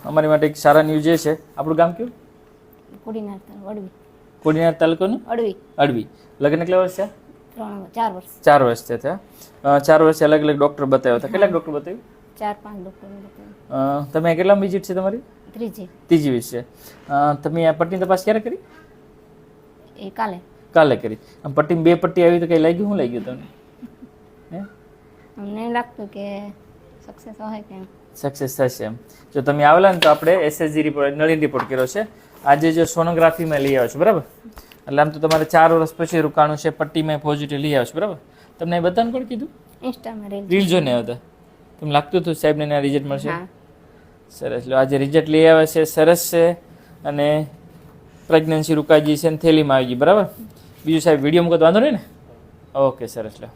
અમારી માટે એક સારા ન્યૂઝ એ છે. આપણું ગામ કયું? કોડીનાર વડવી. કોડીનાર તાલુકાનું અડવી. અડવી. લગ્ન કેટલા વર્ષ છે? 4 વર્ષ. 4 વર્ષ થયા. 4 વર્ષે અલગ અલગ ડૉક્ટર બતાવ્યા હતા. કેટલાક ડૉક્ટર બતાવ્યું? 4-5 ડૉક્ટર બતાવ્યા. તમે કેટલા વિઝિટ છે તમારી? ત્રીજી વિઝિટ છે. તમે આ પટ્ટીની તપાસ ક્યારે કરી? એ કાલે કરી. આમ પટ્ટીમાં 2 પટ્ટી આવી તો કઈ લાગ્યું? શું લાગ્યું તમને? અમને લાગતું કે સક્સેસ હોય કે સક્સેસ થશે એમ. જો તમે આવેલા ને તો આપણે એસએસજી રિપોર્ટ નળીન રિપોર્ટ કર્યો છે. આજે જો સોનોગ્રાફીમાં લઈ આવ્યો છો બરાબર. એટલે આમ તો તમારે 4 વર્ષ પછી રોકાણું છે. પટ્ટીમાં પોઝિટિવ લઈ આવ્યો છો બરાબર. તમને એ બધાને કોણ કીધું? ઇન્સ્ટામાં રીલ જોઈને આવ્યા હતા. તમને લાગતું હતું સાહેબને રિઝલ્ટ મળશે? સરસ. લો આજે રિઝલ્ટ લઈ આવ્યા છે. સરસ છે. અને પ્રેગ્નન્સી રોકાઈ ગઈ છે ને થેલીમાં આવી ગઈ બરાબર. બીજું સાહેબ વિડીયો મૂકો તો વાંધો નહીં ને? ઓકે સરસ. લો